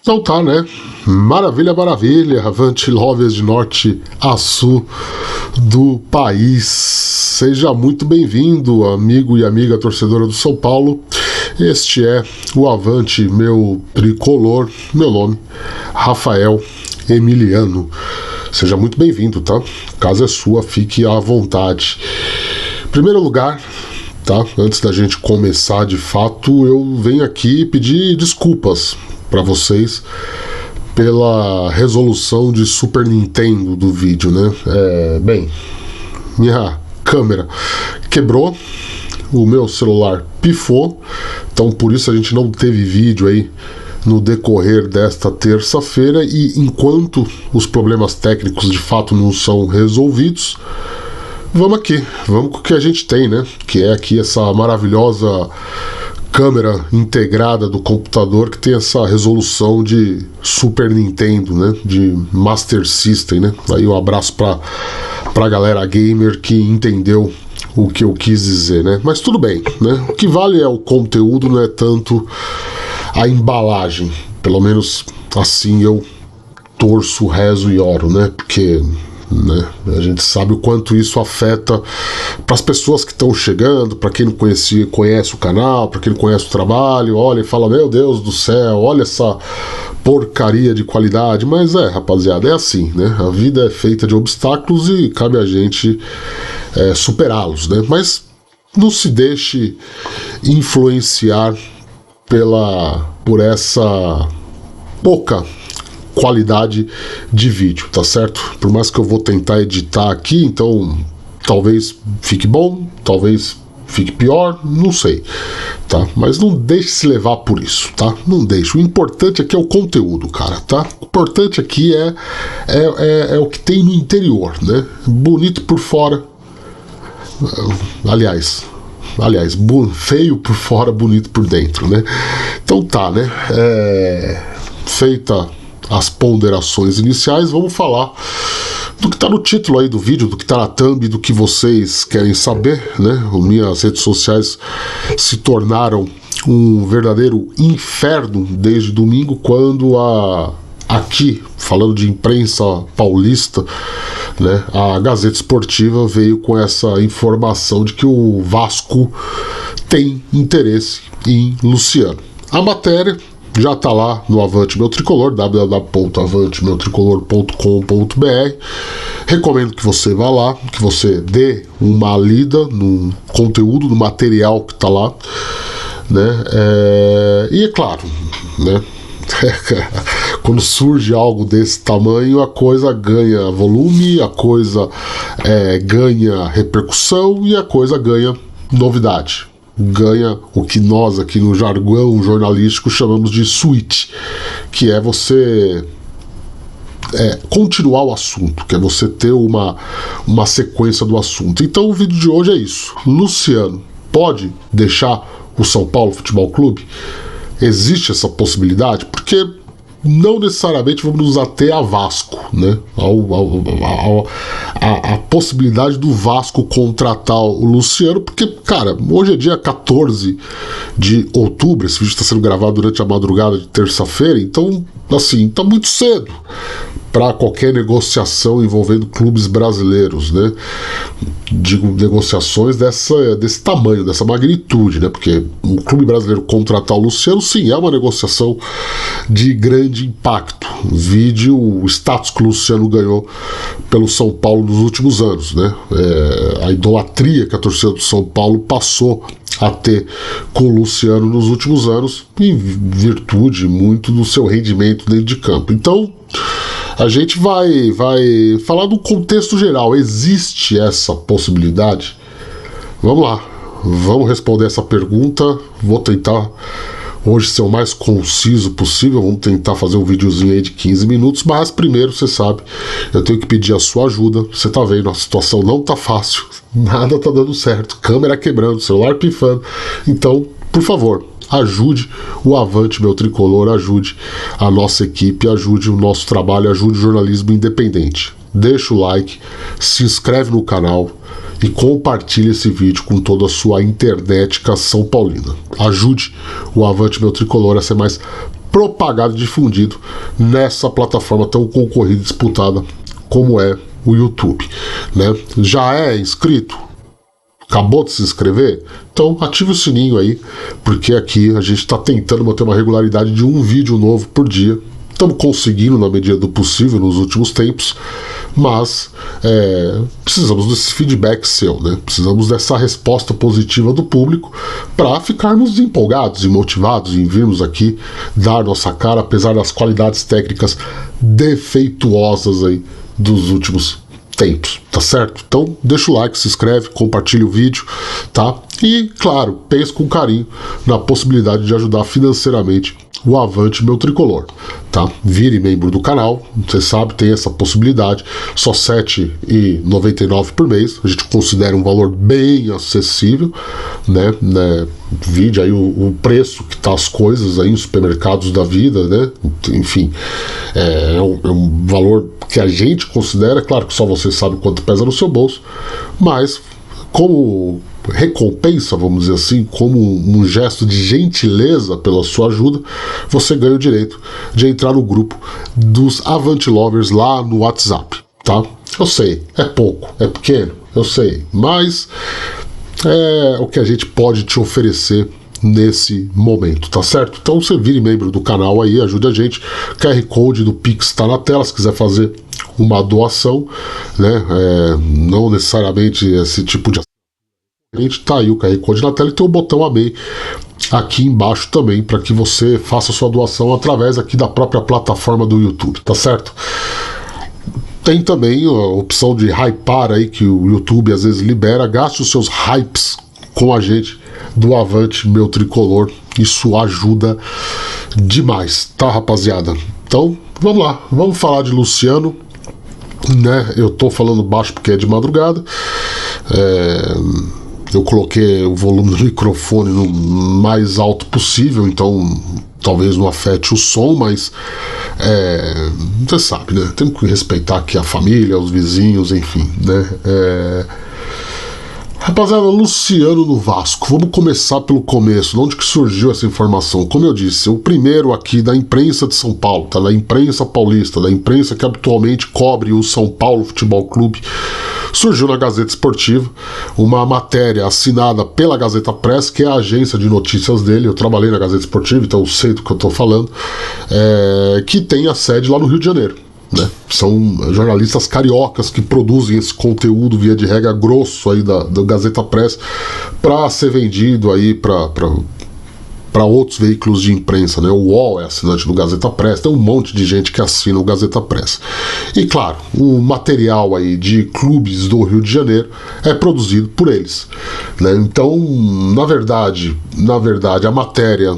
Então tá, né? Maravilha, maravilha. Avante Lovers de norte a sul do país. Seja muito bem-vindo, amigo e amiga torcedora do São Paulo. Este é o Avante, meu tricolor. Meu nome, Rafael Emiliano. Seja muito bem-vindo, tá? A casa é sua, fique à vontade. Em primeiro lugar, tá? Antes da gente começar de fato, eu venho aqui pedir desculpas para vocês pela resolução de Super Nintendo do vídeo, né? Bem, minha câmera quebrou, o meu celular pifou, então por isso a gente não teve vídeo aí no decorrer desta terça-feira, e enquanto os problemas técnicos de fato não são resolvidos, vamos com o que a gente tem, né? Que é aqui essa maravilhosa câmera integrada do computador que tem essa resolução de Super Nintendo, né? De Master System, né? Aí um abraço pra galera gamer que entendeu o que eu quis dizer, né? Mas tudo bem, né? O que vale é o conteúdo, não é tanto a embalagem. Pelo menos assim eu torço, rezo e oro, né? Porque, né, a gente sabe o quanto isso afeta para as pessoas que estão chegando, para quem não conhece o canal, para quem não conhece o trabalho, olha e fala, meu Deus do céu, olha essa porcaria de qualidade. Mas rapaziada, é assim, né? A vida é feita de obstáculos e cabe a gente superá-los, né? Mas não se deixe influenciar por essa pouca qualidade de vídeo, tá certo? Por mais que eu vou tentar editar aqui, então talvez fique bom, talvez fique pior, não sei, tá? Mas não deixe se levar por isso, tá? Não deixe. O importante aqui é o conteúdo, cara, tá? O importante aqui é o que tem no interior, né? Bonito por fora, aliás, feio por fora, bonito por dentro, né? Então tá, né? Feita as ponderações iniciais, vamos falar do que está no título aí do vídeo, do que está na thumb, do que vocês querem saber, né? Minhas redes sociais se tornaram um verdadeiro inferno desde domingo, quando aqui, falando de imprensa paulista, né, a Gazeta Esportiva veio com essa informação de que o Vasco tem interesse em Luciano. A matéria já está lá no Avante Meu Tricolor, www.avantemeutricolor.com.br. Recomendo que você vá lá, que você dê uma lida no conteúdo, no material que está lá, né? E é claro, né? Quando surge algo desse tamanho, a coisa ganha volume, a coisa ganha repercussão e a coisa ganha novidade. Ganha o que nós aqui no jargão jornalístico chamamos de switch, que é você continuar o assunto, que é você ter uma sequência do assunto. Então o vídeo de hoje é isso. Luciano pode deixar o São Paulo Futebol Clube? Existe essa possibilidade? Porque não necessariamente vamos nos ater a Vasco, né? A possibilidade do Vasco contratar o Luciano, porque, cara, hoje é dia 14 de outubro, esse vídeo está sendo gravado durante a madrugada de terça-feira, então, assim, tá muito cedo para qualquer negociação envolvendo clubes brasileiros, né? Digo, negociações desse tamanho, dessa magnitude, né? Porque o clube brasileiro contratar o Luciano, sim, é uma negociação de grande impacto. Vide o status que o Luciano ganhou pelo São Paulo nos últimos anos, né? A idolatria que a torcida do São Paulo passou a ter com o Luciano nos últimos anos, em virtude muito do seu rendimento dentro de campo. Então, a gente vai falar do contexto geral. Existe essa possibilidade? Vamos lá, vamos responder essa pergunta. Vou tentar hoje ser o mais conciso possível. Vamos tentar fazer um videozinho aí de 15 minutos, mas primeiro, você sabe, eu tenho que pedir a sua ajuda. Você tá vendo, a situação não tá fácil, nada tá dando certo, câmera quebrando, celular pifando. Então, por favor, ajude o Avante Meu Tricolor, ajude a nossa equipe, ajude o nosso trabalho, ajude o jornalismo independente. Deixa o like, se inscreve no canal e compartilhe esse vídeo com toda a sua internética São Paulina. Ajude o Avante Meu Tricolor a ser mais propagado e difundido nessa plataforma tão concorrida e disputada como é o YouTube, né? Já é inscrito? Acabou de se inscrever? Então ative o sininho aí, porque aqui a gente está tentando manter uma regularidade de um vídeo novo por dia. Estamos conseguindo na medida do possível nos últimos tempos, mas precisamos desse feedback seu, né? Precisamos dessa resposta positiva do público para ficarmos empolgados e motivados em virmos aqui dar nossa cara, apesar das qualidades técnicas defeituosas aí dos últimos tempos, tá certo? Então deixa o like, se inscreve, compartilha o vídeo, tá? E, claro, pense com carinho na possibilidade de ajudar financeiramente o Avante Meu Tricolor, tá? Vire membro do canal, você sabe, tem essa possibilidade, só R$ 7,99 por mês, a gente considera um valor bem acessível, né? Vide aí o preço que tá as coisas aí nos supermercados da vida, né? Enfim, é um valor que a gente considera, claro que só você sabe quanto pesa no seu bolso, mas como recompensa, vamos dizer assim, como um gesto de gentileza pela sua ajuda, você ganha o direito de entrar no grupo dos Avante Lovers lá no WhatsApp, tá? Eu sei, é pouco, é pequeno, eu sei, mas é o que a gente pode te oferecer nesse momento, tá certo? Então você vire membro do canal aí, ajude a gente. QR Code do Pix está na tela, se quiser fazer uma doação, né? Não necessariamente esse tipo de tá aí o QR Code na tela e tem o botão Amei aqui embaixo também, para que você faça sua doação através aqui da própria plataforma do YouTube, tá certo? Tem também a opção de hypar aí, que o YouTube às vezes libera. Gaste os seus hypes com a gente do Avante Meu Tricolor, isso ajuda demais, tá, rapaziada? Então, vamos lá, vamos falar de Luciano, né? Eu tô falando baixo porque é de madrugada, eu coloquei o volume do microfone no mais alto possível, então talvez não afete o som, mas você sabe, né? Temos que respeitar aqui a família, os vizinhos, enfim, né? Rapaziada, Luciano no Vasco. Vamos começar pelo começo, de onde que surgiu essa informação. Como eu disse, o primeiro aqui da imprensa de São Paulo, tá? Da imprensa paulista, da imprensa que habitualmente cobre o São Paulo Futebol Clube. Surgiu na Gazeta Esportiva uma matéria assinada pela Gazeta Press, que é a agência de notícias dele. Eu trabalhei na Gazeta Esportiva, então eu sei do que eu tô falando, que tem a sede lá no Rio de Janeiro, né? São jornalistas cariocas que produzem esse conteúdo via de regra grosso aí da Gazeta Press para ser vendido aí para outros veículos de imprensa, né? O UOL é assinante do Gazeta Press, tem um monte de gente que assina o Gazeta Press. E claro, o material aí de clubes do Rio de Janeiro é produzido por eles, né? Então, na verdade, a matéria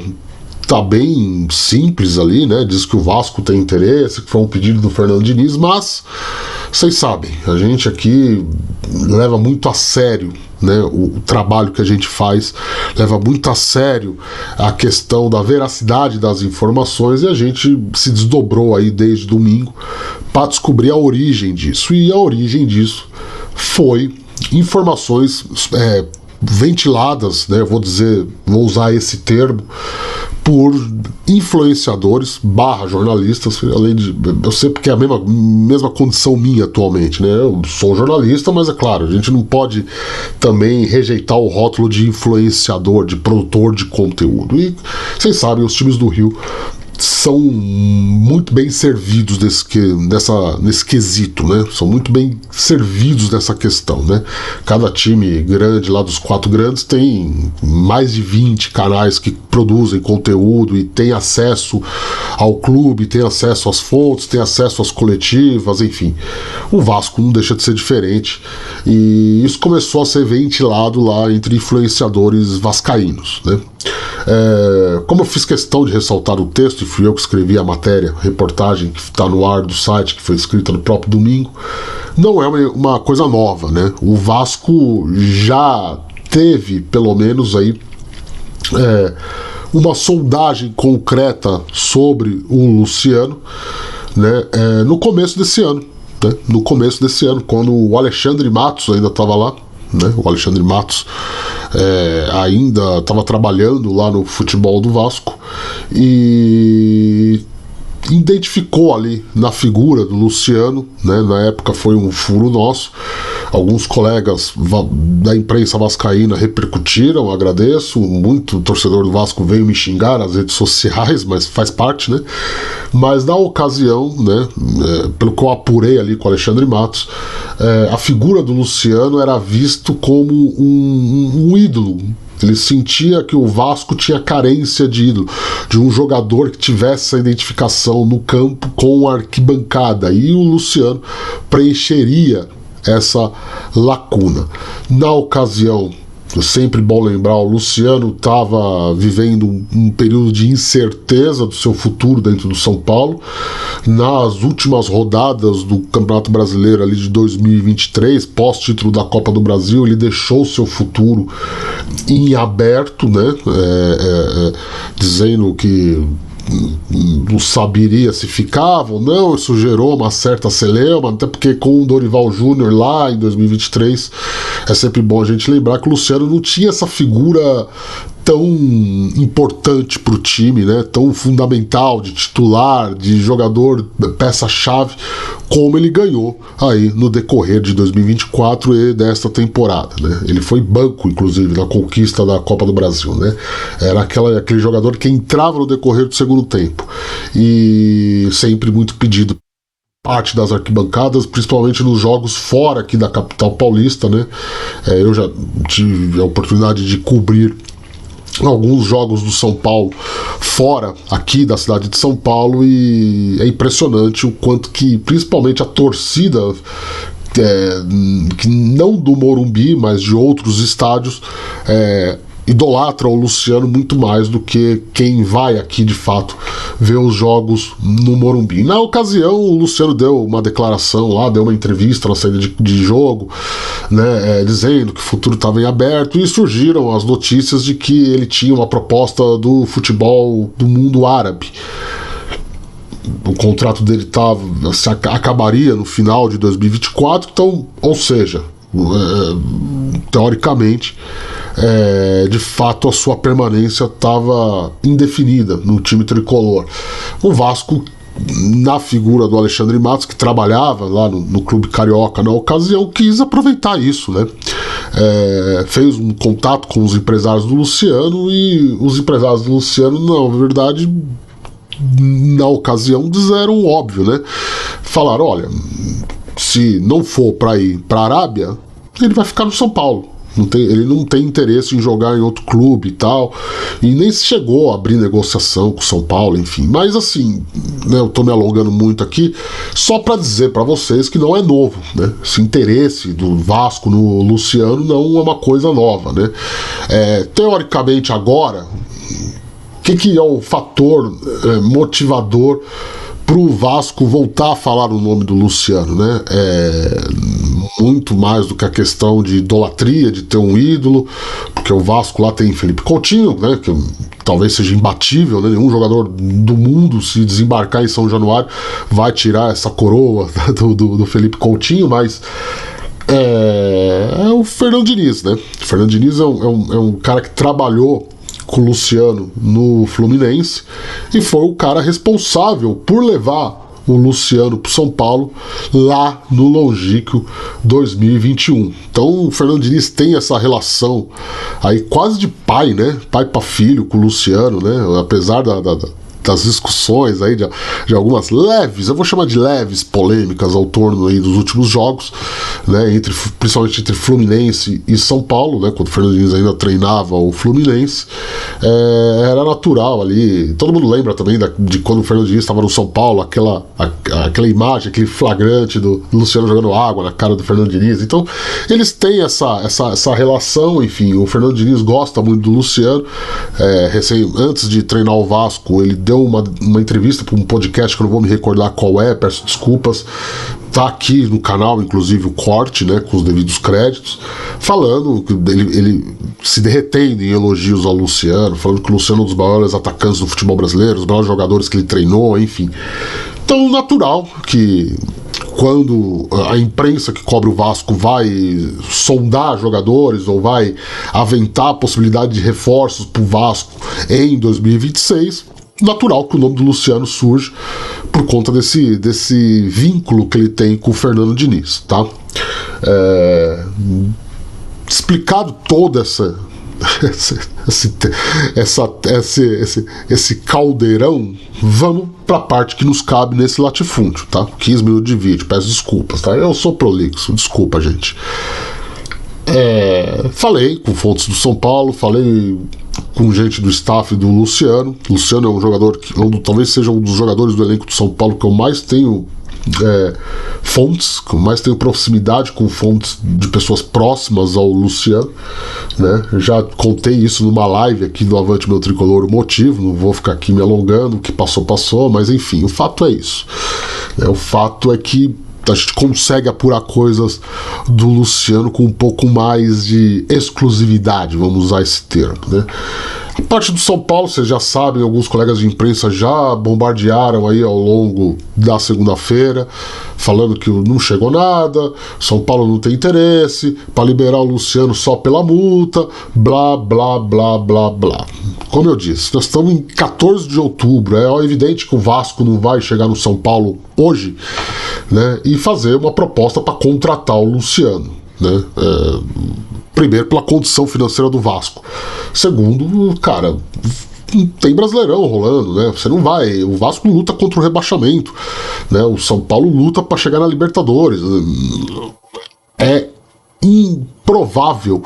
tá bem simples ali, né? Diz que o Vasco tem interesse, que foi um pedido do Fernando Diniz, mas vocês sabem, a gente aqui leva muito a sério, né, o trabalho que a gente faz, leva muito a sério a questão da veracidade das informações, e a gente se desdobrou aí desde domingo para descobrir a origem disso. E a origem disso foi informações ventiladas, né, vou usar esse termo, por influenciadores / jornalistas, além de, eu sei porque é a mesma condição minha atualmente, né? Eu sou jornalista, mas é claro, a gente não pode também rejeitar o rótulo de influenciador, de produtor de conteúdo. E vocês sabem, os times do Rio são muito bem servidos nesse quesito, né? São muito bem servidos nessa questão, né? Cada time grande lá dos 4 grandes tem mais de 20 canais que produzem conteúdo e tem acesso ao clube, tem acesso às fontes, tem acesso às coletivas, enfim. O Vasco não deixa de ser diferente, e isso começou a ser ventilado lá entre influenciadores vascaínos, né? Como eu fiz questão de ressaltar o texto, e fui eu que escrevi a matéria, a reportagem que está no ar do site, que foi escrita no próprio domingo, não é uma coisa nova, né? O Vasco já teve, pelo menos aí, uma sondagem concreta sobre o Luciano, né, no começo desse ano, né? No começo desse ano, quando o Alexandre Matos ainda estava lá, né? O Alexandre Matos ainda estava trabalhando lá no futebol do Vasco e identificou ali na figura do Luciano, né? Na época foi um furo nosso. Alguns colegas da imprensa vascaína repercutiram, agradeço muito. O torcedor do Vasco veio me xingar nas redes sociais, mas faz parte, né? Mas na ocasião, né, pelo que eu apurei ali com o Alexandre Matos, a figura do Luciano era visto como um ídolo. Ele sentia que o Vasco tinha carência de ídolo, de um jogador que tivesse essa identificação no campo com a arquibancada, e o Luciano preencheria essa lacuna. Na ocasião, é sempre bom lembrar, o Luciano estava vivendo um período de incerteza do seu futuro dentro do São Paulo. Nas últimas rodadas do Campeonato Brasileiro ali de 2023, pós-título da Copa do Brasil, ele deixou seu futuro em aberto, né? Dizendo que não saberia se ficava ou não. Isso gerou uma certa celeuma, até porque com o Dorival Júnior lá em 2023 é sempre bom a gente lembrar que o Luciano não tinha essa figura tão importante para o time, né, tão fundamental, de titular, de jogador, peça-chave, como ele ganhou aí no decorrer de 2024 e desta temporada, né? Ele foi banco, inclusive, na conquista da Copa do Brasil, né? Era aquele jogador que entrava no decorrer do segundo tempo e sempre muito pedido parte das arquibancadas, principalmente nos jogos fora aqui da capital paulista, né? Eu já tive a oportunidade de cobrir alguns jogos do São Paulo fora aqui da cidade de São Paulo, e é impressionante o quanto que principalmente a torcida que não do Morumbi, mas de outros estádios, idolatra o Luciano muito mais do que quem vai aqui de fato ver os jogos no Morumbi. Na ocasião, o Luciano deu uma declaração lá, deu uma entrevista na saída de jogo, né, dizendo que o futuro estava em aberto, e surgiram as notícias de que ele tinha uma proposta do futebol do mundo árabe. O contrato dele acabaria no final de 2024, então, ou seja, teoricamente, de fato a sua permanência estava indefinida no time tricolor. O Vasco, na figura do Alexandre Matos, que trabalhava lá no clube carioca na ocasião, quis aproveitar isso, né? Fez um contato com os empresários do Luciano, e os empresários do Luciano, na verdade, na ocasião disseram óbvio, né? Falaram: olha, se não for para ir para a Arábia, ele vai ficar no São Paulo. Ele não tem interesse em jogar em outro clube e tal, e nem se chegou a abrir negociação com o São Paulo, enfim. Mas assim, né, eu tô me alongando muito aqui, só para dizer para vocês que não é novo, né? Esse interesse do Vasco no Luciano não é uma coisa nova, né? Teoricamente agora, o que é o fator motivador pro Vasco voltar a falar o nome do Luciano, né? Muito mais do que a questão de idolatria, de ter um ídolo, porque o Vasco lá tem Felipe Coutinho, né, que talvez seja imbatível, né? Nenhum jogador do mundo, se desembarcar em São Januário, vai tirar essa coroa do Felipe Coutinho, mas é o Fernando Diniz, né? O Fernando Diniz é um cara que trabalhou com o Luciano no Fluminense e foi o cara responsável por levar o Luciano para São Paulo lá no longínquo 2021. Então o Fernando Diniz tem essa relação aí quase de pai, né? Pai para filho com o Luciano, né? Apesar das discussões aí de algumas leves, eu vou chamar de leves polêmicas ao torno aí dos últimos jogos, né, principalmente entre Fluminense e São Paulo, né, quando o Fernando Diniz ainda treinava o Fluminense, era natural ali. Todo mundo lembra também de quando o Fernando Diniz estava no São Paulo, aquela imagem, aquele flagrante do Luciano jogando água na cara do Fernando Diniz. Então eles têm essa relação, enfim. O Fernando Diniz gosta muito do Luciano. Antes de treinar o Vasco, ele deu uma entrevista para um podcast que eu não vou me recordar qual peço desculpas. Tá aqui no canal, inclusive, o corte, né, com os devidos créditos, falando que ele se derretendo em elogios ao Luciano, falando que o Luciano é um dos maiores atacantes do futebol brasileiro, os maiores jogadores que ele treinou, enfim. Então, natural que quando a imprensa que cobre o Vasco vai sondar jogadores ou vai aventar a possibilidade de reforços para o Vasco em 2026, natural que o nome do Luciano surge por conta desse vínculo que ele tem com o Fernando Diniz, tá? Explicado toda esse caldeirão, vamos para a parte que nos cabe nesse latifúndio, tá? 15 minutos de vídeo, peço desculpas, tá? Eu sou prolixo, desculpa, gente. Falei com fontes do São Paulo, falei com gente do staff do Luciano. Luciano é um jogador que talvez seja um dos jogadores do elenco do São Paulo que eu mais tenho fontes, que eu mais tenho proximidade com fontes de pessoas próximas ao Luciano, né? Já contei isso numa live aqui do Avante Meu Tricolor, o motivo, não vou ficar aqui me alongando, o que passou, mas enfim, o fato é isso, né? O fato é que a gente consegue apurar coisas do Luciano com um pouco mais de exclusividade, vamos usar esse termo, né? A parte do São Paulo, vocês já sabem, alguns colegas de imprensa já bombardearam aí ao longo da segunda-feira, falando que não chegou nada, São Paulo não tem interesse, para liberar o Luciano só pela multa, blá, blá, blá, blá, blá. Como eu disse, nós estamos em 14 de outubro, é evidente que o Vasco não vai chegar no São Paulo hoje, né, e fazer uma proposta para contratar o Luciano, né? Primeiro, pela condição financeira do Vasco. Segundo, cara, tem Brasileirão rolando, né? Você não vai. O Vasco luta contra o rebaixamento, né? O São Paulo luta para chegar na Libertadores. É improvável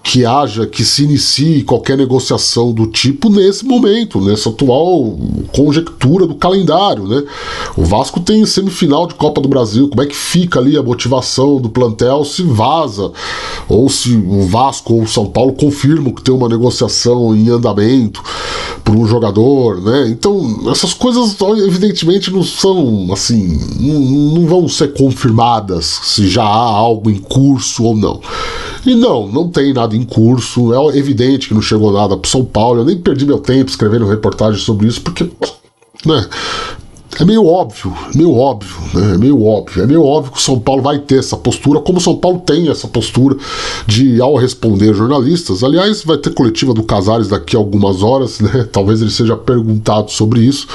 que se inicie qualquer negociação do tipo nesse momento, nessa atual conjectura do calendário, né? O Vasco tem semifinal de Copa do Brasil, como é que fica ali a motivação do plantel se vaza, ou se o Vasco ou o São Paulo confirmam que tem uma negociação em andamento por um jogador, né? Então, essas coisas evidentemente não são, assim, não vão ser confirmadas se já há algo em curso ou não. E não tem nada em curso, é evidente que não chegou nada pro São Paulo, eu nem perdi meu tempo escrevendo reportagem sobre isso, porque, né, é meio óbvio, né, é meio óbvio que o São Paulo vai ter essa postura, como o São Paulo tem essa postura de, ao responder jornalistas, aliás, vai ter coletiva do Casares daqui a algumas horas, né, talvez ele seja perguntado sobre isso,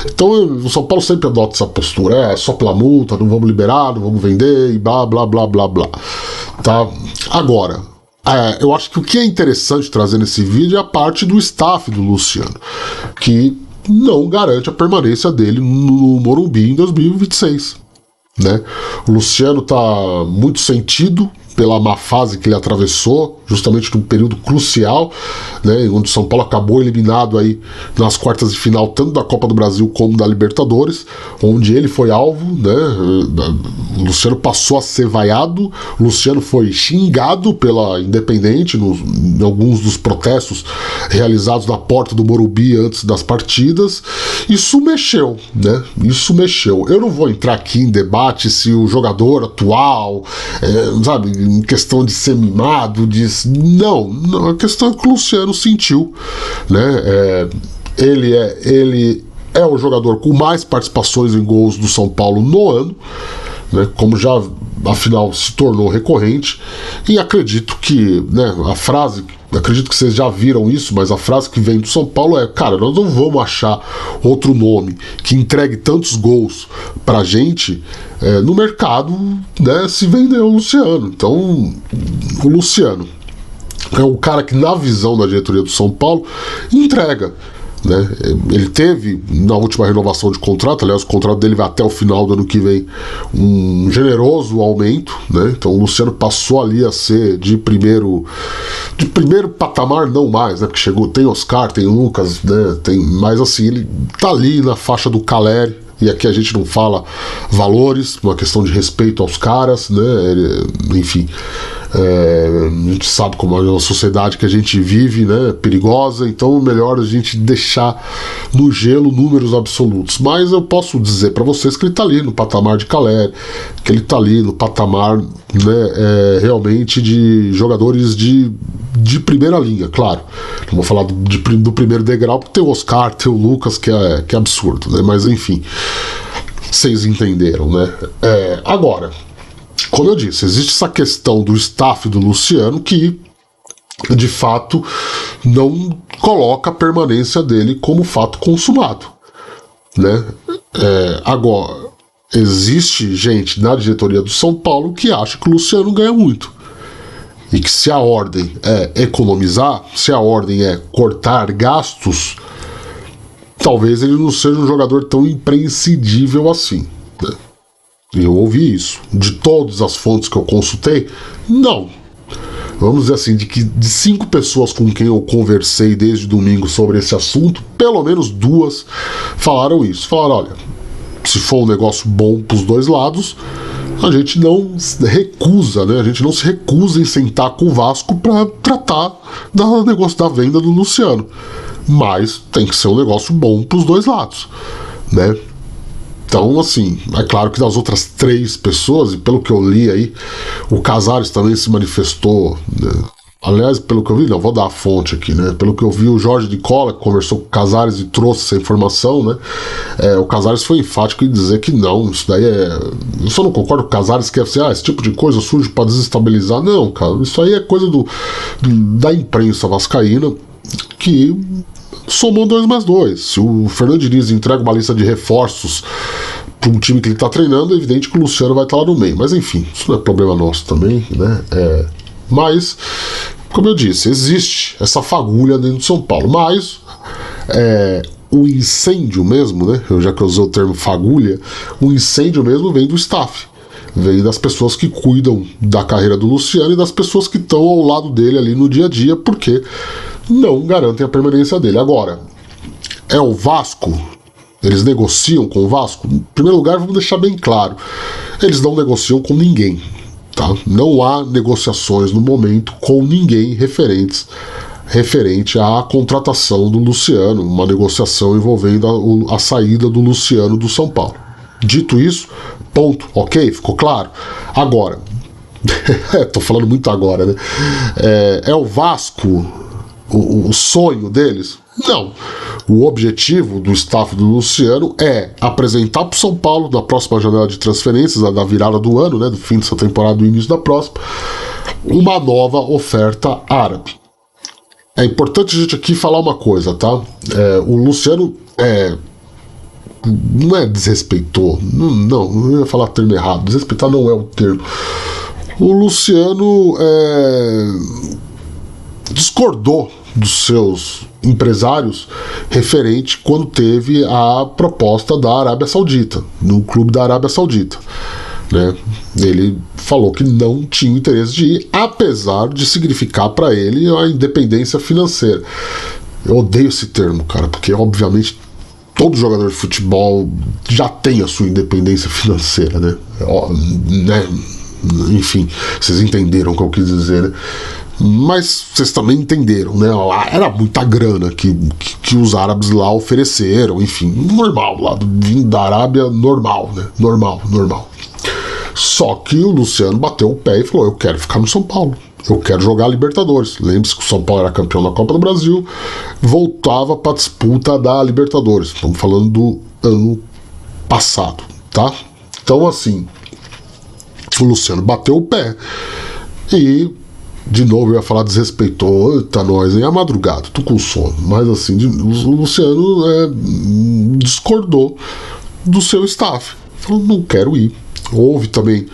então o São Paulo sempre adota essa postura, é só pela multa, não vamos liberar, não vamos vender, e blá, blá, blá, blá, blá, tá? Agora, eu acho que o que é interessante trazer nesse vídeo é a parte do staff do Luciano, que não garante a permanência dele no Morumbi em 2026, né? O Luciano está muito sentido pela má fase que ele atravessou, justamente num período crucial, né, onde o São Paulo acabou eliminado aí nas quartas de final, tanto da Copa do Brasil como da Libertadores, onde ele foi alvo, né, o Luciano passou a ser vaiado, o Luciano foi xingado pela Independente em alguns dos protestos realizados na porta do Morumbi antes das partidas. Isso mexeu, né, eu não vou entrar aqui em debate se o jogador atual, sabe, em questão de ser mimado, não, a questão é que o Luciano sentiu, né? Ele é o jogador com mais participações em gols do São Paulo no ano, né? Como já afinal se tornou recorrente, e acredito que, né, acredito que vocês já viram isso, mas a frase que vem do São Paulo é: cara, nós não vamos achar outro nome que entregue tantos gols pra gente no mercado, né, se vender o Luciano. Então, o Luciano é um cara que, na visão da diretoria do São Paulo, entrega, né? Ele teve, na última renovação de contrato, aliás, o contrato dele vai até o final do ano que vem, um generoso aumento, né? Então o Luciano passou ali a ser de primeiro patamar, não mais, né? Porque tem Oscar, tem Lucas, né? Mas assim, ele tá ali na faixa do Caleri, e aqui a gente não fala valores, uma questão de respeito aos caras, né? Enfim, a gente sabe como é uma sociedade que a gente vive, né, perigosa, então melhor a gente deixar no gelo números absolutos. Mas eu posso dizer para vocês que ele está ali no patamar de Caleri, que ele está ali no patamar, né, realmente de jogadores de primeira linha, claro. Não vou falar do primeiro degrau, porque tem o Oscar, tem o Lucas, que é absurdo, né? Mas enfim. vocês entenderam, né? Agora, como eu disse, existe essa questão do staff do Luciano que, de fato, não coloca a permanência dele como fato consumado, né? Agora, existe gente na diretoria do São Paulo que acha que o Luciano ganha muito. E que se a ordem é economizar, se a ordem é cortar gastos, talvez ele não seja um jogador tão imprescindível assim, né? Eu ouvi isso. De todas as fontes que eu consultei, não. Vamos dizer assim, de 5 pessoas com quem eu conversei desde domingo sobre esse assunto, pelo menos 2 falaram isso. Falaram, olha, se for um negócio bom para os dois lados, a gente não recusa, né? A gente não se recusa em sentar com o Vasco para tratar do negócio da venda do Luciano. Mas tem que ser um negócio bom para os dois lados, né? Então, assim, é claro que das outras 3 pessoas, e pelo que eu li aí, o Casares também se manifestou, né? Aliás, pelo que eu vi, não, vou dar a fonte aqui, né? Pelo que eu vi, o Jorge de Cola conversou com o Casares e trouxe essa informação, né? O Casares foi enfático em dizer que não, isso daí eu só não concordo com o Casares que é assim, esse tipo de coisa surge para desestabilizar. Não, cara, isso aí é coisa da imprensa vascaína que somou 2 mais 2. Se o Fernando Diniz entrega uma lista de reforços para um time que ele está treinando, é evidente que o Luciano vai estar lá no meio. Mas enfim, isso não é problema nosso também, né? Mas, como eu disse, existe essa fagulha dentro de São Paulo. Mas o incêndio mesmo, né? Já que eu usei o termo fagulha, o incêndio mesmo vem do staff. Vem das pessoas que cuidam da carreira do Luciano e das pessoas que estão ao lado dele ali no dia a dia, porque não garantem a permanência dele. Agora, é o Vasco? Eles negociam com o Vasco? Em primeiro lugar, vamos deixar bem claro, eles não negociam com ninguém, tá? Não há negociações no momento com ninguém referente à contratação do Luciano, uma negociação envolvendo a saída do Luciano do São Paulo. Dito isso, ponto, ok? Ficou claro? Agora, tô falando muito agora, né? É o Vasco o sonho deles? Não. O objetivo do staff do Luciano é apresentar para o São Paulo, na próxima janela de transferências, da virada do ano, né, do fim dessa temporada, do início da próxima, uma nova oferta árabe. É importante a gente aqui falar uma coisa, tá? O Luciano não é desrespeitou, não ia falar termo errado, desrespeitar não é o termo. O Luciano discordou dos seus empresários referente quando teve a proposta da Arábia Saudita, no clube da Arábia Saudita, né? Ele falou que não tinha interesse de ir, apesar de significar para ele a independência financeira. Eu odeio esse termo, cara, porque obviamente todo jogador de futebol já tem a sua independência financeira, né? Enfim, vocês entenderam o que eu quis dizer, né? Mas vocês também entenderam, né? Era muita grana que os árabes lá ofereceram, enfim, normal, lá vindo da Arábia, normal, né? Normal. Só que o Luciano bateu o pé e falou: eu quero ficar no São Paulo, eu quero jogar Libertadores. Lembre-se que o São Paulo era campeão da Copa do Brasil, voltava para a disputa da Libertadores. Estamos falando do ano passado, tá? Então, assim, o Luciano bateu o pé e, de novo, eu ia falar desrespeitou, eita nós, hein? A madrugada, tô com sono. Mas assim, o Luciano discordou do seu staff. Falou, não quero ir. Houve também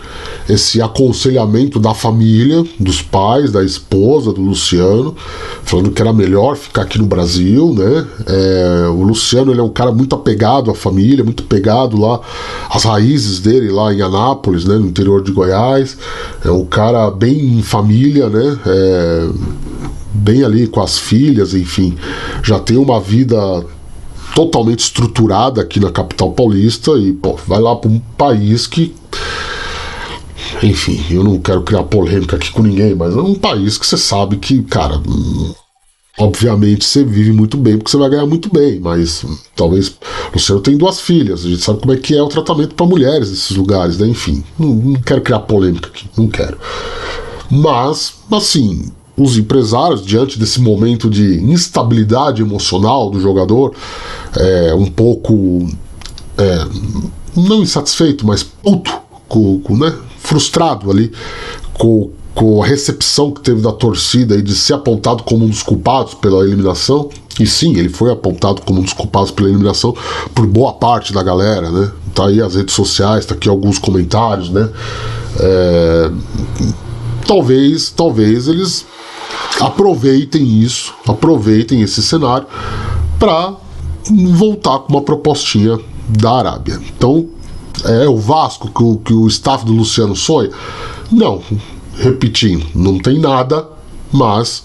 esse aconselhamento da família, dos pais, da esposa do Luciano, falando que era melhor ficar aqui no Brasil, né? O Luciano, ele é um cara muito apegado à família, muito apegado lá às raízes dele lá em Anápolis, né, no interior de Goiás. É um cara bem em família, né? Bem ali com as filhas, enfim, já tem uma vida totalmente estruturada aqui na capital paulista e, pô, vai lá para um país que, enfim, eu não quero criar polêmica aqui com ninguém, mas é um país que você sabe que, cara, obviamente você vive muito bem porque você vai ganhar muito bem, mas talvez o senhor tem 2 filhas, a gente sabe como é que é o tratamento para mulheres nesses lugares, né? Enfim, não quero criar polêmica aqui, não quero. Mas, assim, os empresários, diante desse momento de instabilidade emocional do jogador, um pouco não insatisfeito, mas puto, né, frustrado ali com a recepção que teve da torcida e de ser apontado como um dos culpados pela eliminação. E sim, ele foi apontado como um dos culpados pela eliminação por boa parte da galera, né? Tá aí as redes sociais, tá aqui alguns comentários, né? Talvez eles aproveitem esse cenário para voltar com uma propostinha da Arábia. Então, é o Vasco que o staff do Luciano sonha? Não, repetindo, não tem nada, mas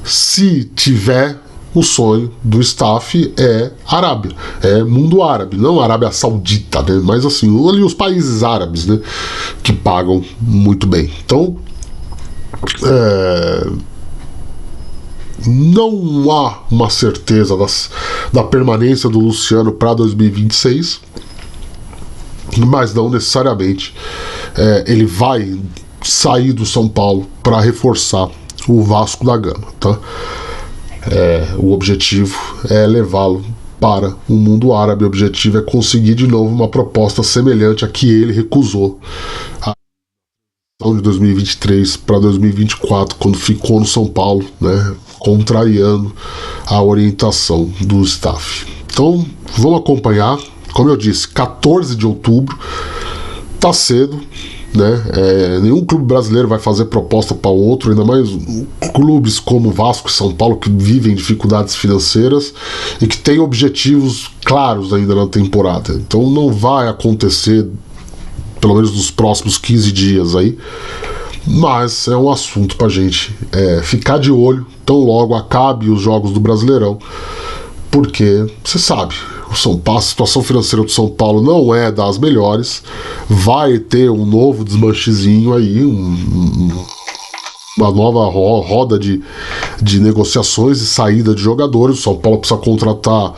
se tiver, o sonho do staff é Arábia, é mundo árabe, não Arábia Saudita, né? Mas assim, ali os países árabes, né, que pagam muito bem. Então, não há uma certeza da permanência do Luciano para 2026, mas não necessariamente ele vai sair do São Paulo para reforçar o Vasco da Gama, tá? O objetivo é levá-lo para o mundo árabe, o objetivo é conseguir de novo uma proposta semelhante à que ele recusou de 2023 para 2024, quando ficou no São Paulo, né, contrariando a orientação do staff. Então, vamos acompanhar. Como eu disse, 14 de outubro, tá cedo, né? Nenhum clube brasileiro vai fazer proposta para outro, ainda mais clubes como Vasco e São Paulo, que vivem dificuldades financeiras e que têm objetivos claros ainda na temporada. Então não vai acontecer, pelo menos nos próximos 15 dias aí, mas é um assunto pra gente ficar de olho tão logo acabe os jogos do Brasileirão, porque você sabe, a situação financeira do São Paulo não é das melhores, vai ter um novo desmanchezinho aí, uma nova roda de negociações e saída de jogadores. O São Paulo precisa contratar,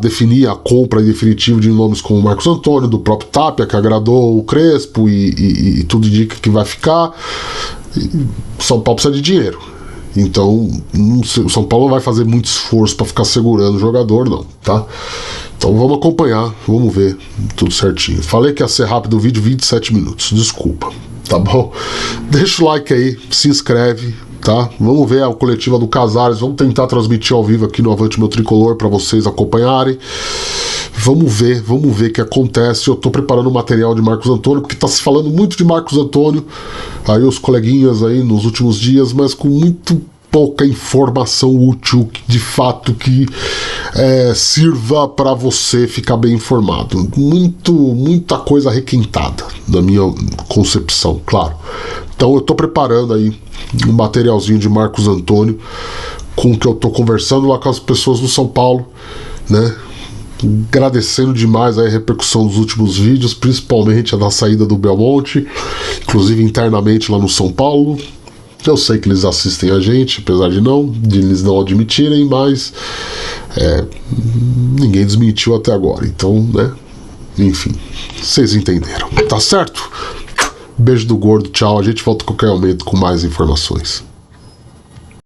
definir a compra definitiva de nomes como o Marcos Antônio, do próprio Tapia, que agradou o Crespo e tudo indica que vai ficar. O São Paulo precisa de dinheiro. Então, o São Paulo não vai fazer muito esforço para ficar segurando o jogador, não, tá? Então vamos acompanhar, vamos ver tudo certinho. Falei que ia ser rápido o vídeo, 27 minutos, desculpa, tá bom? Deixa o like aí, se inscreve, tá? Vamos ver a coletiva do Casares, vamos tentar transmitir ao vivo aqui no Avante Meu Tricolor para vocês acompanharem. Vamos ver o que acontece. Eu tô preparando o material de Marcos Antônio, porque tá se falando muito de Marcos Antônio, aí os coleguinhas aí nos últimos dias, mas com muito pouca informação útil, de fato, que sirva para você ficar bem informado. Muita coisa requentada, na minha concepção, claro. Então eu tô preparando aí um materialzinho de Marcos Antônio, com o que eu tô conversando lá com as pessoas do São Paulo, né? Agradecendo demais a repercussão dos últimos vídeos, principalmente a da saída do Belmonte, inclusive internamente lá no São Paulo. Eu sei que eles assistem a gente, apesar de eles não admitirem, mas ninguém desmentiu até agora. Então, né? Enfim, vocês entenderam. Tá certo? Beijo do gordo, tchau. A gente volta a qualquer momento com mais informações.